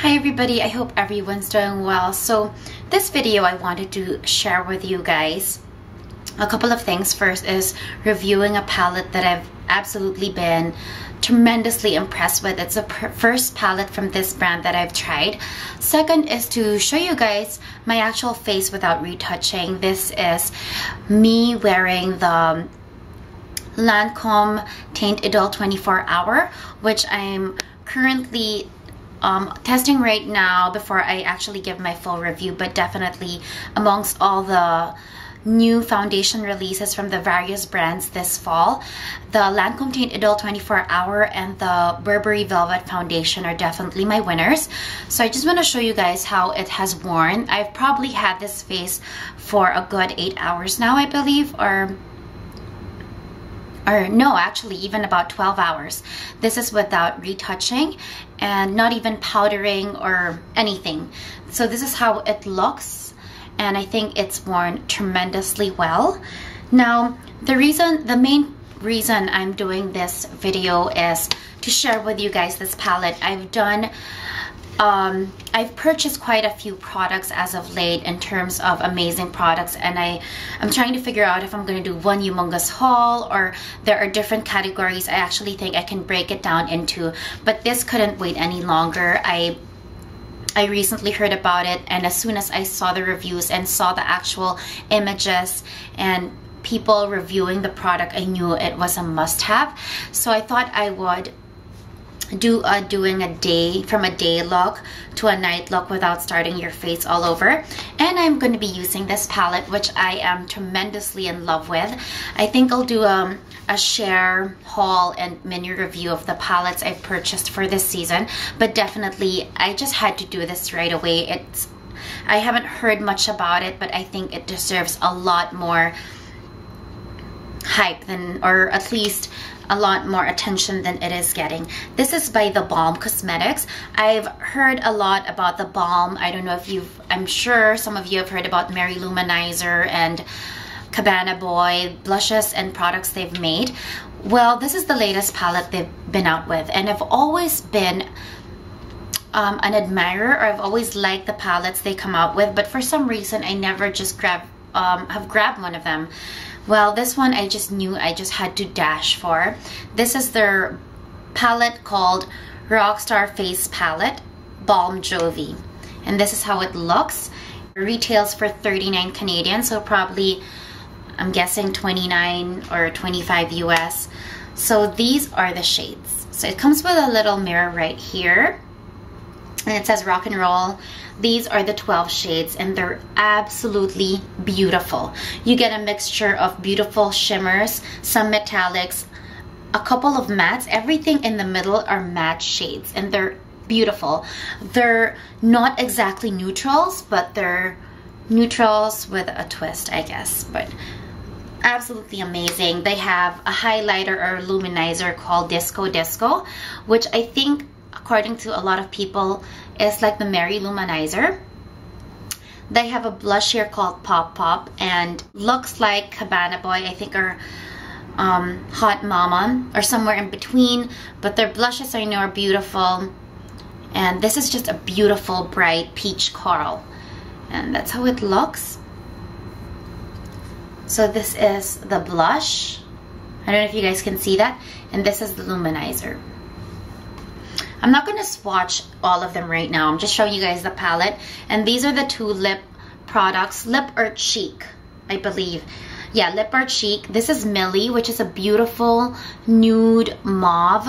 Hi everybody, I hope everyone's doing well. So this video I wanted to share with you guys a couple of things. First is reviewing a palette that I've absolutely been tremendously impressed with. It's a first palette from this brand that I've tried. Second is to show you guys my actual face without retouching. This is me wearing the Lancome Teint Idole 24 Hour, which I'm currently testing right now before I actually give my full review, but definitely amongst all the new foundation releases from the various brands this fall, the Lancome Teint Idole 24 Hour and the Burberry Velvet Foundation are definitely my winners. So I just want to show you guys how it has worn. I've probably had this face for a good 8 hours now, I believe, or no, actually even about 12 hours. This is without retouching and not even powdering or anything. So this is how it looks, and I think it's worn tremendously well. Now, the main reason I'm doing this video is to share with you guys this palette. I've purchased quite a few products as of late in terms of amazing products, and I'm trying to figure out if I'm going to do one humongous haul or there are different categories I actually think I can break it down into, but this couldn't wait any longer. I recently heard about it, and as soon as I saw the reviews and saw the actual images and people reviewing the product, I knew it was a must-have. So I thought I would doing a day look to a night look without starting your face all over. And I'm going to be using this palette, which I am tremendously in love with. I think I'll do a share haul and mini review of the palettes I've purchased for this season, but definitely I just had to do this right away. I haven't heard much about it, but I think it deserves a lot more hype or at least a lot more attention than it is getting. This is by the Balm Cosmetics. I've heard a lot about the Balm. I don't know if I'm sure some of you have heard about Mary Luminizer and Cabana Boy blushes and products they've made. Well, this is the latest palette they've been out with, and I've always been an admirer, or I've always liked the palettes they come out with, but for some reason I never just have grabbed one of them. Well, this one I just knew I just had to dash for. This is their palette called Rockstar Face Palette Balm Jovi, and this is how it looks. It retails for 39 Canadian, so probably I'm guessing 29 or 25 US. So these are the shades. So it comes with a little mirror right here, and it says rock and roll. These are the 12 shades, and they're absolutely beautiful. You get a mixture of beautiful shimmers, some metallics, a couple of mattes. Everything in the middle are matte shades, and they're beautiful. They're not exactly neutrals, but they're neutrals with a twist, I guess. But absolutely amazing. They have a highlighter or luminizer called Disco, which I think, according to a lot of people, is like the Mary Luminizer. They have a blush here called Pop Pop, and looks like Cabana Boy, I think, or Hot Mama, or somewhere in between. But their blushes I know are beautiful, and this is just a beautiful bright peach coral, and that's how it looks. So this is the blush. I don't know if you guys can see that, and this is the luminizer. I'm not going to swatch all of them right now. I'm just showing you guys the palette. And these are the two lip products. Lip or Cheek, I believe. Yeah, Lip or Cheek. This is Millie, which is a beautiful nude mauve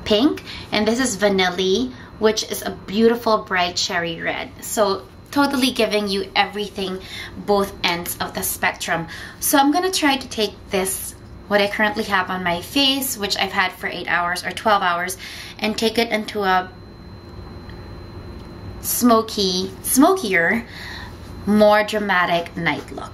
pink. And this is Vanilla, which is a beautiful bright cherry red. So totally giving you everything, both ends of the spectrum. So I'm going to try to take this, what I currently have on my face, which I've had for 8 hours or 12 hours, and take it into a smokier, more dramatic night look.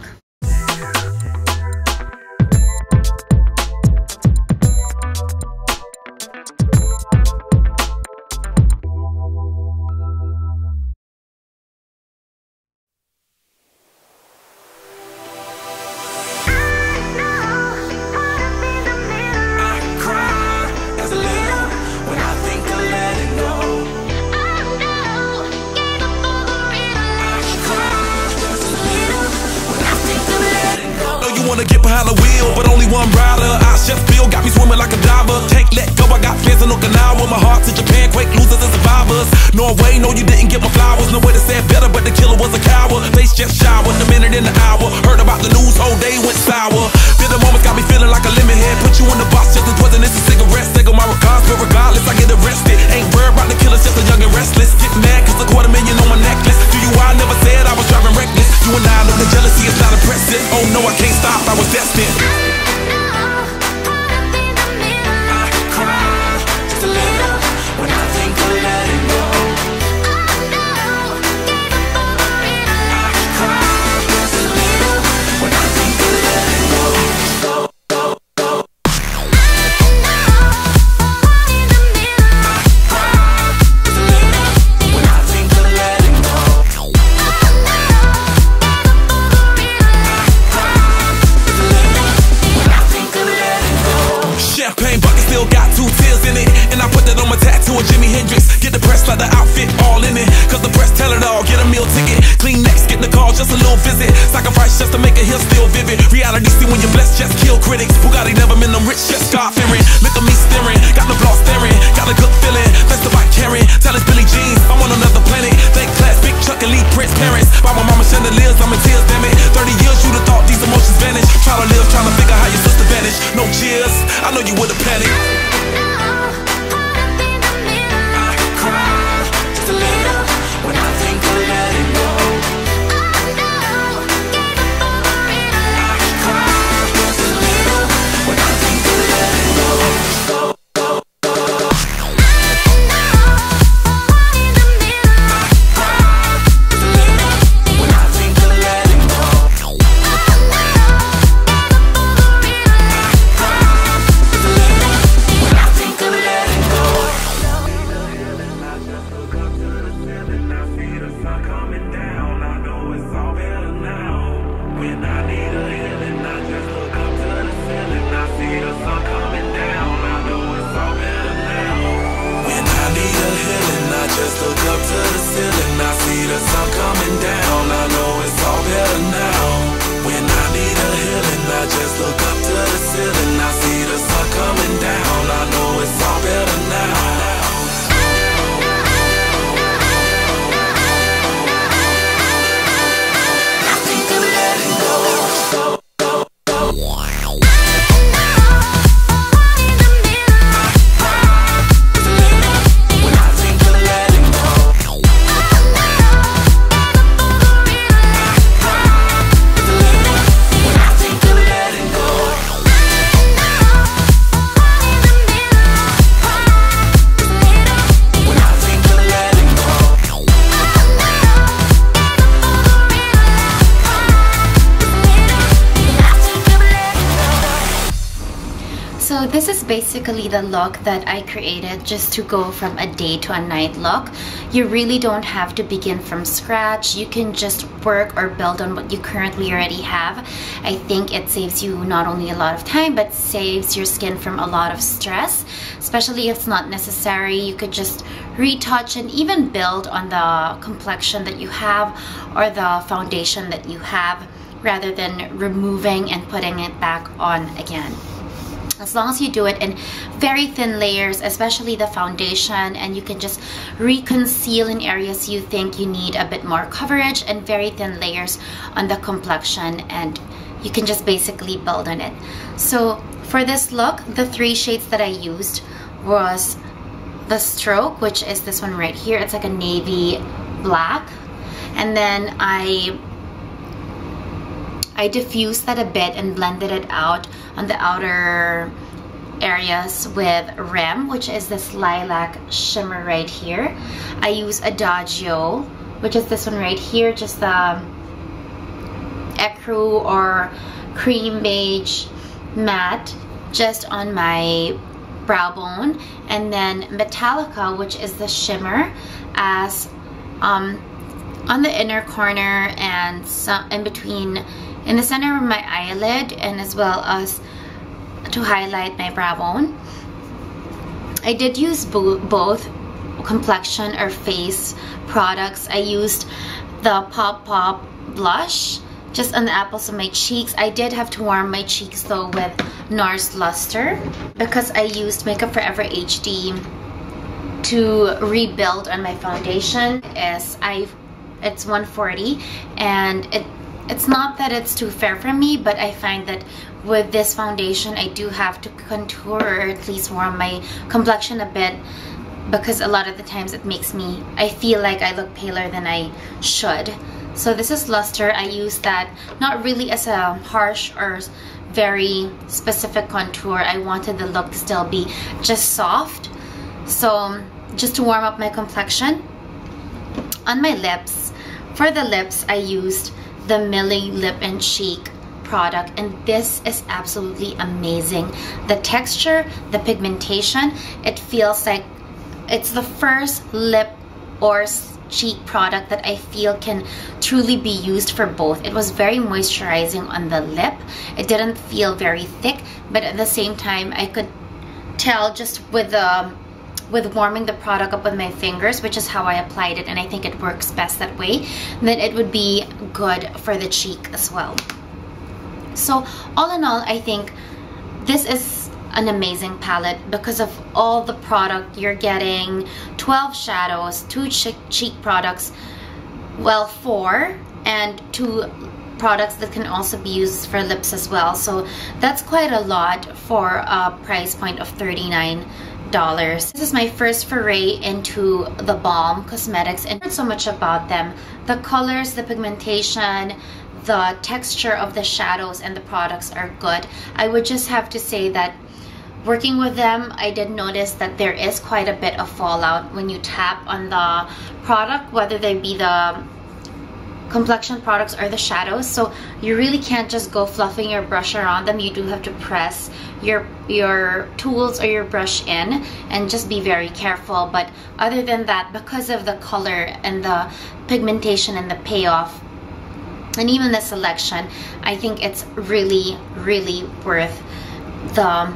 I cry as a little when I think of letting go. umbrella. I just feel got me swimming like a diver. Can't let go, I got fans in Okinawa. My heart to Japan, quake losers and survivors. Norway, no, you didn't get my flowers. No way to say it better, but the killer was a coward. Face just showered, a minute in the hour. Heard about the news, whole day went sour. Feel the moments got me feeling like a lemon head. Put you in the box just as poisonous as cigarettes. They go my regards, but regardless, I get arrested. Ain't worried about the killers, just a young and restless. Get mad cause a $250,000 on my necklace. Do you I never said I was driving reckless. You and I know the jealousy is not impressive. Oh no, I can't stop, I was destined. Just a little visit, sacrifice just to make a hill still vivid. Reality see when you're blessed, just kill critics. Bugatti never been them rich, just God fearing. Look at me staring, got the flaw staring, got a good feeling. That's the bike carrying, tell it's Billie Jeans, I'm on another planet. Thank class, big Chuck, elite Prince parents. By my mama chandeliers, I'm in tears, damn it. 30 years you'd have thought these emotions vanish. Try to live, trying to figure how your sister vanished. No cheers, I know you would've panicked. So this is basically the look that I created just to go from a day to a night look. You really don't have to begin from scratch. You can just work or build on what you currently already have. I think it saves you not only a lot of time, but saves your skin from a lot of stress, especially if it's not necessary. You could just retouch and even build on the complexion that you have or the foundation that you have, rather than removing and putting it back on again. As long as you do it in very thin layers, especially the foundation, and you can just reconceal in areas you think you need a bit more coverage, and very thin layers on the complexion, and you can just basically build on it. So for this look, the 3 shades that I used was the Stroke, which is this one right here. It's like a navy black, and then I diffused that a bit and blended it out on the outer areas with Rem, which is this lilac shimmer right here. I use Adagio, which is this one right here, just the ecru or cream beige matte, just on my brow bone. And then Metallica, which is the shimmer, as on the inner corner and some in between, in the center of my eyelid, and as well as to highlight my brow bone. I did use both complexion or face products. I used the Pop Pop blush just on the apples of my cheeks. I did have to warm my cheeks though with NARS Luster because I used Makeup Forever HD to rebuild on my foundation. It's 140, and it's not that it's too fair for me, but I find that with this foundation I do have to contour or at least warm my complexion a bit, because a lot of the times I feel like I look paler than I should. So this is Luster. I use that not really as a harsh or very specific contour. I wanted the look to still be just soft, so just to warm up my complexion. On my lips, for the lips I used the Millie Lip and Cheek product, and this is absolutely amazing. The texture, the pigmentation, it feels like it's the first lip or cheek product that I feel can truly be used for both. It was very moisturizing on the lip. It didn't feel very thick, but at the same time I could tell just with warming the product up with my fingers, which is how I applied it, and I think it works best that way, that it would be good for the cheek as well. So all in all, I think this is an amazing palette because of all the product you're getting. 12 shadows, 2 cheek products, well 4, and 2 products that can also be used for lips as well. So that's quite a lot for a price point of $39. This is my first foray into the Balm Cosmetics, and I heard so much about them. The colors, the pigmentation, the texture of the shadows and the products are good. I would just have to say that working with them, I did notice that there is quite a bit of fallout when you tap on the product, whether they be the complexion products or the shadows. So you really can't just go fluffing your brush around them. You do have to press your tools or your brush in and just be very careful. But other than that, because of the color and the pigmentation and the payoff and even the selection, I think it's really, really worth the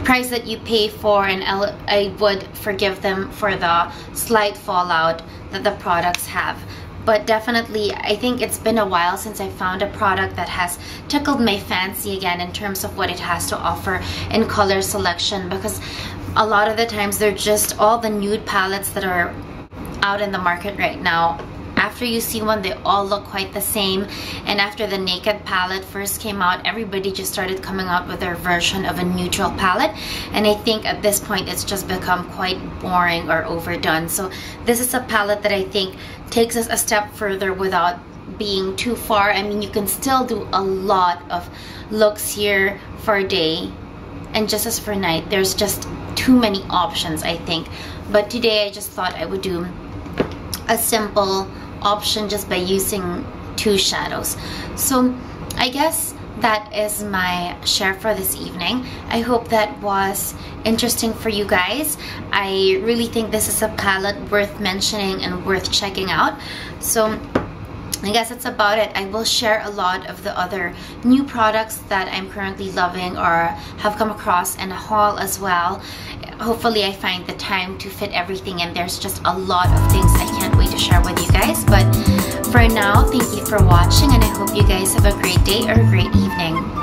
price that you pay for, and I would forgive them for the slight fallout that the products have. But definitely, I think it's been a while since I found a product that has tickled my fancy again in terms of what it has to offer in color selection, because a lot of the times they're just all the nude palettes that are out in the market right now. After you see one, they all look quite the same, and after the Naked palette first came out, everybody just started coming out with their version of a neutral palette, and I think at this point it's just become quite boring or overdone. So this is a palette that I think takes us a step further without being too far. I mean, you can still do a lot of looks here for day, and just as for night, there's just too many options, I think. But today I just thought I would do a simple option just by using 2 shadows. So I guess that is my share for this evening. I hope that was interesting for you guys. I really think this is a palette worth mentioning and worth checking out. So I guess that's about it. I will share a lot of the other new products that I'm currently loving or have come across in a haul as well. Hopefully I find the time to fit everything in. There's just a lot of things I can't wait to share with you guys. But for now, thank you for watching, and I hope you guys have a great day or a great evening.